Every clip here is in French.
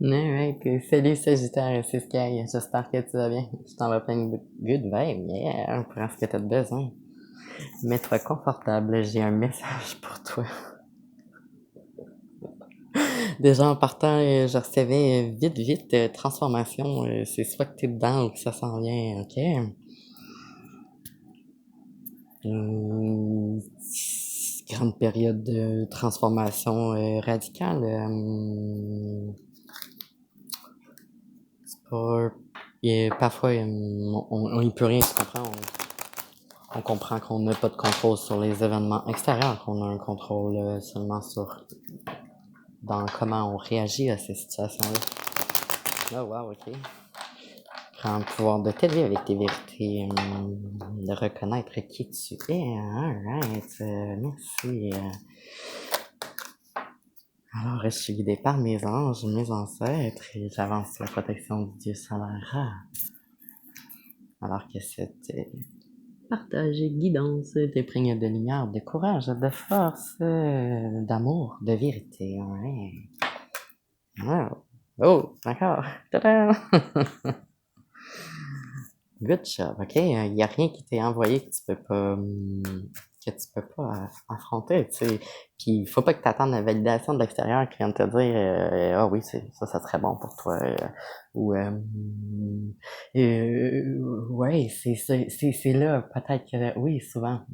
Alright, salut Sagittaire, c'est Sky, j'espère que tu vas bien. Je t'envoie plein de good vibes, yeah, prends ce que t'as besoin. Mets-toi confortable, j'ai un message pour toi. Déjà en partant, je recevais vite, transformation, c'est soit que t'es dedans ou que ça s'en vient, ok? Une grande période de transformation radicale. C'est pas... parfois, on y peut rien, tu comprends? On comprend qu'on n'a pas de contrôle sur les événements extérieurs, qu'on a un contrôle seulement sur dans comment on réagit à ces situations-là. Oh wow, ok. Prends le pouvoir de t'élever avec tes vérités, de reconnaître qui tu es. Alright, merci. Alors, je suis guidé par mes anges, mes ancêtres, et j'avance sous la protection du Dieu Salara. Alors que cette partage et guidance t'imprègne de lumière, de courage, de force, d'amour, de vérité. Ouais. Wow. Oh, d'accord. Tadam! Good job, ok? Il n'y a rien qui t'est envoyé que tu peux pas, affronter, tu sais. Puis, il faut pas que tu attendes la validation de l'extérieur qui vient de te dire, ah oui, ça serait bon pour toi. Ou, ouais, c'est là, peut-être que, oui, souvent,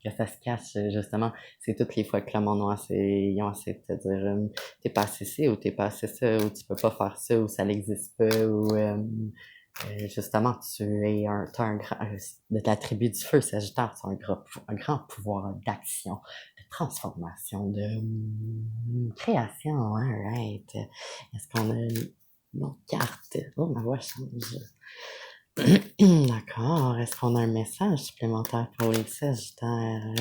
que ça se cache, justement. C'est toutes les fois que le monde ils ont essayé de te dire, t'es pas assez ci, ou t'es pas assez ça, ou tu peux pas faire ça, ou ça n'existe pas, ou, justement, t'as de la tribu du feu, Sagittaire, tu as un grand pouvoir d'action, de transformation, de création, alright. Est-ce qu'on a une autre carte? Oh, ma voix change. D'accord. Est-ce qu'on a un message supplémentaire pour les Sagittaires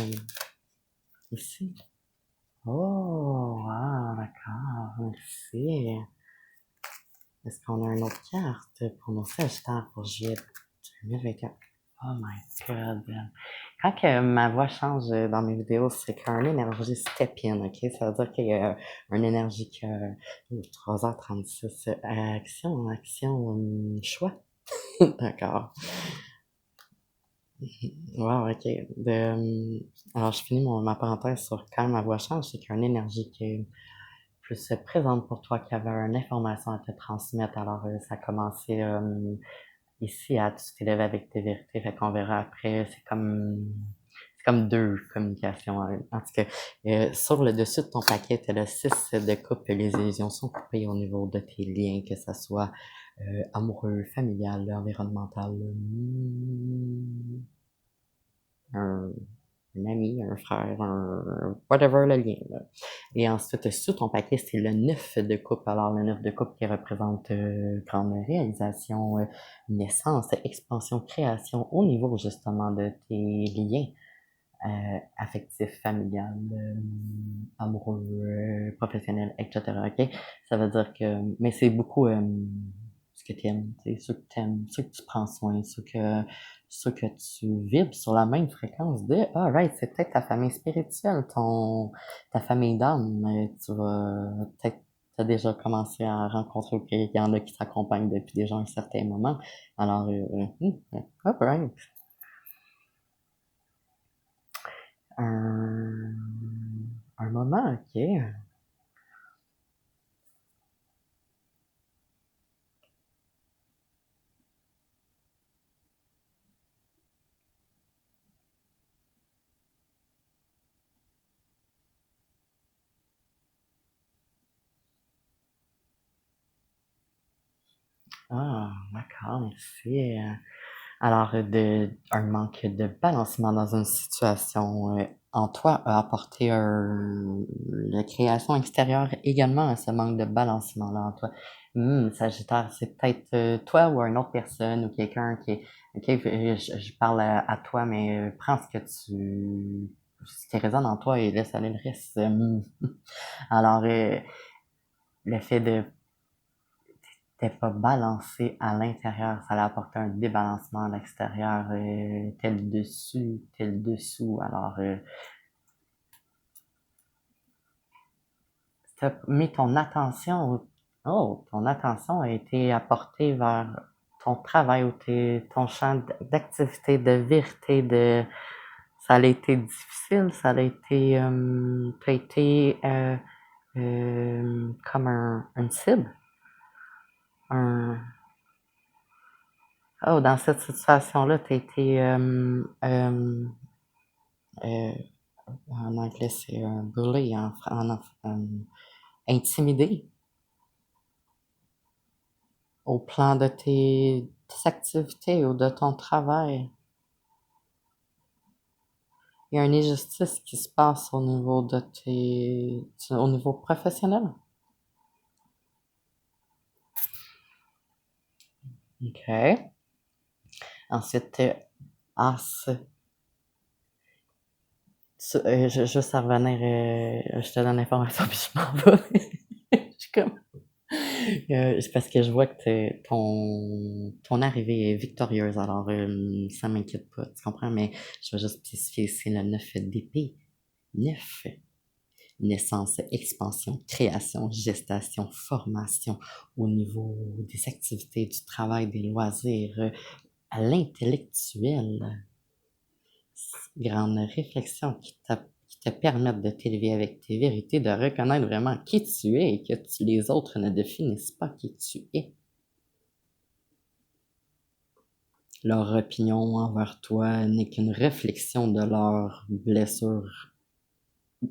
ici? Oh, ah, d'accord, merci. Est-ce qu'on a une autre carte pour nos Sagittaires pour juillet 2024? Oh my god. Quand que ma voix change dans mes vidéos, c'est qu'il y a une énergie step-in, ok? Ça veut dire qu'il y a une énergie qui a 3h36. Action, choix. D'accord. Wow, ok. Alors, je finis ma parenthèse sur quand ma voix change, c'est qu'il y a une énergie qui est plus présente pour toi, qui avait une information à te transmettre. Alors, ça a commencé ici à tu t'élèves avec tes vérités, fait qu'on verra après. C'est comme deux communications. En tout cas, sur le dessus de ton paquet, tu as le 6 de coupe. Les illusions sont coupées au niveau de tes liens, que ce soit amoureux, familial, environnemental, un, un ami, un frère, whatever le lien. Là. Et ensuite, sous ton paquet, c'est le 9 de coupe. Alors, le 9 de coupe qui représente grande réalisation, naissance, expansion, création au niveau justement de tes liens affectifs, familial, amoureux, professionnel, etc. Ok? Ça veut dire que, mais c'est beaucoup ce que tu aimes, ceux que tu aimes, ceux que tu prends soin, ceux que tu vibres sur la même fréquence de, alright, c'est peut-être ta famille spirituelle, ta famille d'âme, tu vas peut-être t'as déjà commencé à rencontrer qu'il y en a qui t'accompagnent depuis déjà un certain moment. Alors, alright. Un, un moment, ok. Ah, d'accord, merci. Alors, un manque de balancement dans une situation en toi a apporté la création extérieure également à ce manque de balancement-là en toi. Sagittaire, c'est peut-être toi ou une autre personne ou quelqu'un qui est... Ok, je parle à toi, mais prends ce qui résonne en toi et laisse aller le reste. Alors, le fait de t'es pas balancé à l'intérieur, ça a apporté un débalancement à l'extérieur, tel dessus, tel dessous. Alors, t'as mis ton attention Oh, ton attention a été apportée vers ton travail ou ton champ d'activité, de vérité, de... Ça a été difficile, ça a été... t'as été comme une cible. Un... Oh, dans cette situation-là, t'as été... euh, en anglais, c'est un bully, intimidé au plan de tes activités ou de ton travail. Il y a une injustice qui se passe au niveau de au niveau professionnel. OK. Ensuite, as. Juste à revenir, je te donne l'information puis je m'en vais. Je suis comme... c'est parce que je vois que ton arrivée est victorieuse, alors ça m'inquiète pas, tu comprends? Mais je vais juste spécifier, c'est le 9 d'épée. 9. Naissance, expansion, création, gestation, formation au niveau des activités, du travail, des loisirs, à l'intellectuel. Grande réflexion qui te permettent de t'élever avec tes vérités, de reconnaître vraiment qui tu es et que les autres ne définissent pas qui tu es. Leur opinion envers toi n'est qu'une réflexion de leur blessure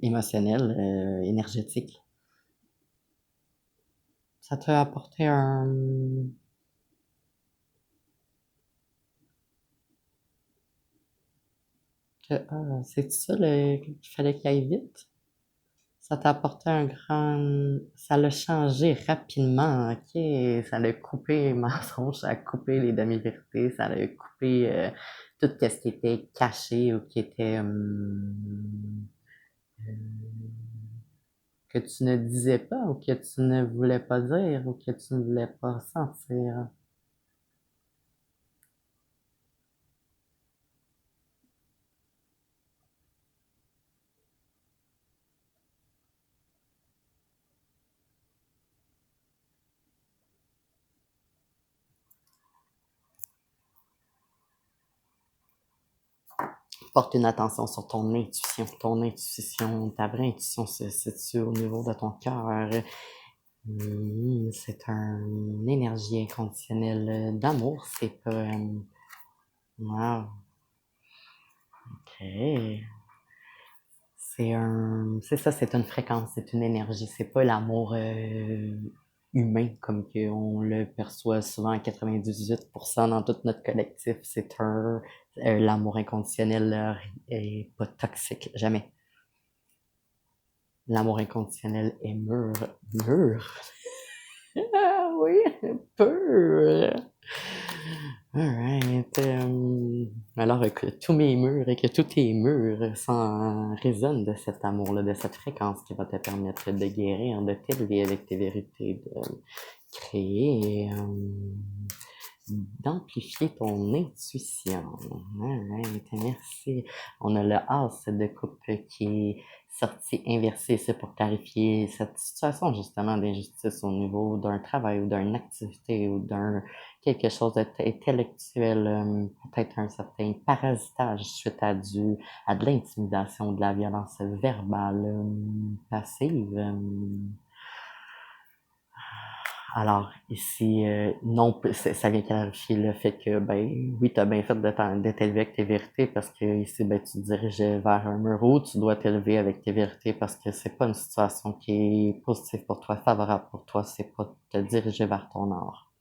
émotionnelle, énergétique. Ça t'a apporté un... c'est ça qu'il fallait qu'il aille vite? Ça t'a apporté un grand... Ça l'a changé rapidement, ok? Ça l'a coupé les mensonges, ça a coupé les demi-vérités, ça l'a coupé tout ce qui était caché ou qui était... que tu ne disais pas ou que tu ne voulais pas dire ou que tu ne voulais pas sentir. Porte une attention sur ton intuition. Ton intuition, ta vraie intuition se situe au niveau de ton cœur. C'est une énergie inconditionnelle d'amour. C'est pas... wow. OK. C'est ça, c'est une fréquence, c'est une énergie. C'est pas l'amour humain comme on le perçoit souvent à 98% dans tout notre collectif. C'est l'amour inconditionnel est pas toxique, jamais. L'amour inconditionnel est mûr. Mûr? Ah oui, pur. Alright. Alors que tous mes murs et que tous tes murs résonnent de cet amour-là, de cette fréquence qui va te permettre de guérir, de t'élever avec tes vérités, de créer, d'amplifier ton intuition. Alright, merci. On a le as de coupe qui est sorti inversé, c'est pour clarifier cette situation justement d'injustice au niveau d'un travail ou d'une activité ou d'un quelque chose d'intellectuel, peut-être un certain parasitage suite à de l'intimidation, de la violence verbale passive. Alors, ici, non, ça vient clarifier le fait que, ben, oui, t'as bien fait de t'élever avec tes vérités parce que ici, ben, tu te diriges vers un mur où tu dois t'élever avec tes vérités parce que c'est pas une situation qui est positive pour toi, favorable pour toi, c'est pas te diriger vers ton or.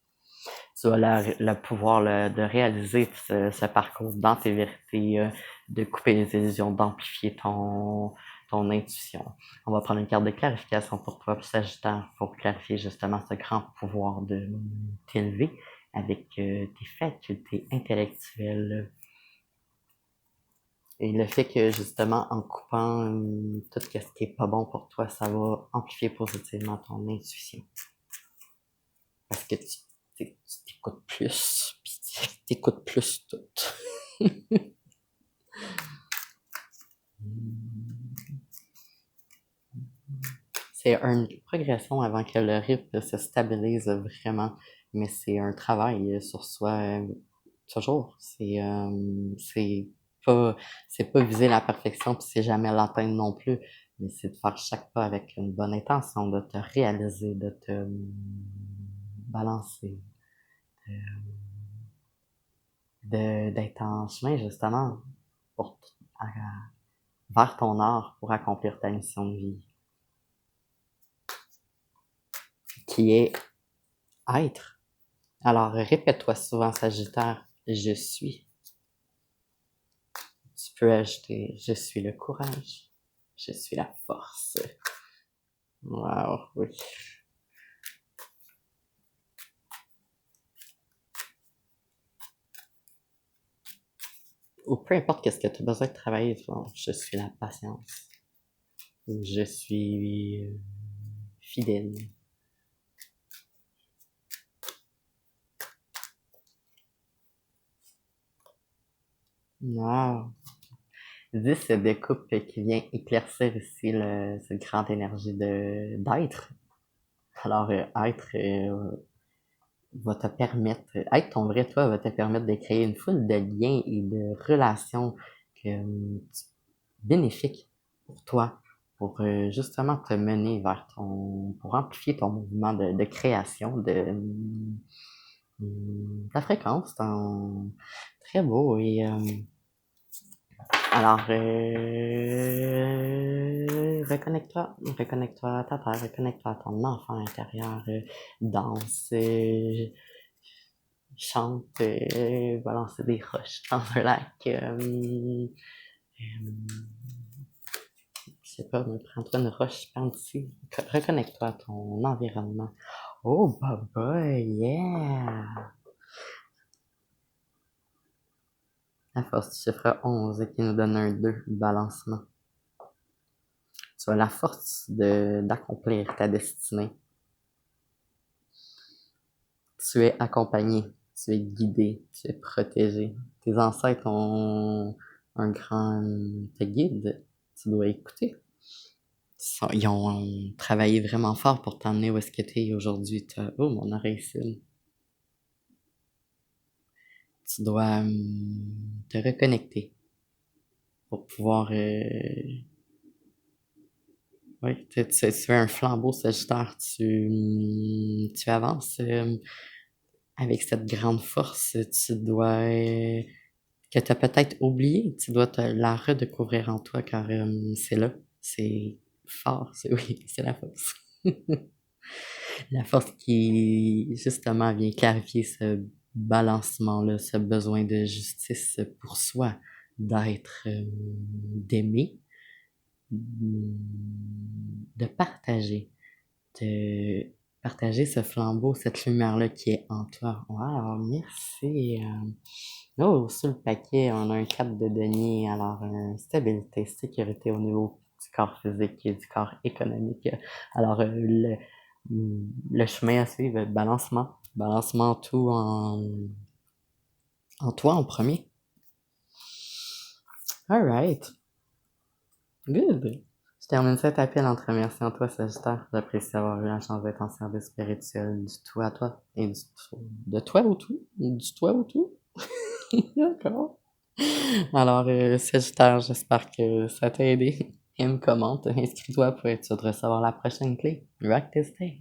Tu as le pouvoir de réaliser ce parcours dans tes vérités, de couper les illusions, d'amplifier ton intuition. On va prendre une carte de clarification pour toi, Sagittaire, pour clarifier justement ce grand pouvoir de t'élever avec tes facultés intellectuelles. Et le fait que justement en coupant tout ce qui est pas bon pour toi, ça va amplifier positivement ton intuition. Parce que tu t'écoutes plus, puis tu t'écoutes plus tout. c'est une progression avant que le rythme se stabilise vraiment, mais c'est un travail sur soi toujours. Pas, c'est pas viser la perfection, puis c'est jamais l'atteindre non plus, mais c'est de faire chaque pas avec une bonne intention, de te réaliser, de te balancer, d'être en chemin justement pour, vers ton art pour accomplir ta mission de vie, qui est être. Alors répète-toi souvent Sagittaire, je suis. Tu peux ajouter, je suis le courage, je suis la force. Wow, oui. Ou peu importe qu'est-ce que tu as besoin de travailler, bon, je suis la patience. Ou je suis fidèle. Wow. 10, c'est des couples qui vient éclaircir ici cette grande énergie d'être. Alors, être va te permettre, être ton vrai toi va te permettre de créer une foule de liens et de relations que, bénéfiques pour toi, pour justement te mener vers pour amplifier ton mouvement de création, ta fréquence, très beau et alors reconnecte-toi à ta terre, reconnecte-toi à ton enfant intérieur, danse, chante, balancer des roches dans un lac, je sais pas, mais prends-toi une roche, prends ici, reconnecte-toi à ton environnement. Oh, bye yeah! La force du chiffre 11 qui nous donne un 2, balancement. Tu as la force d'accomplir ta destinée. Tu es accompagné, tu es guidé, tu es protégé. Tes ancêtres ont un grand te guide, tu dois écouter. Ils ont travaillé vraiment fort pour t'emmener où est-ce que tu es aujourd'hui. Oh, mon oreille fine. Tu dois te reconnecter pour pouvoir... oui, tu fais un flambeau sagittaire, tu avances avec cette grande force, tu dois... que tu as peut-être oublié, tu dois la redécouvrir en toi car c'est là, c'est fort, oui, c'est la force. La force qui, justement, vient clarifier ce balancement-là, ce besoin de justice pour soi, d'être, d'aimer, de partager ce flambeau, cette lumière-là qui est en toi. Wow, merci. Oh, sur le paquet, on a un 4 de denier, alors stabilité, sécurité au niveau du corps physique et du corps économique. Alors, le chemin à suivre, balancement. Balancement tout en toi en premier. Alright. Good. Je termine cet appel en te remerciant toi, Sagittaire. J'apprécie avoir eu la chance d'être en service spirituel du tout à toi. Et de toi au tout. Du toi au tout. D'accord. Alors, Sagittaire, j'espère que ça t'a aidé. Aime, commente, inscris-toi pour être sûr de recevoir la prochaine clé. Rock this day.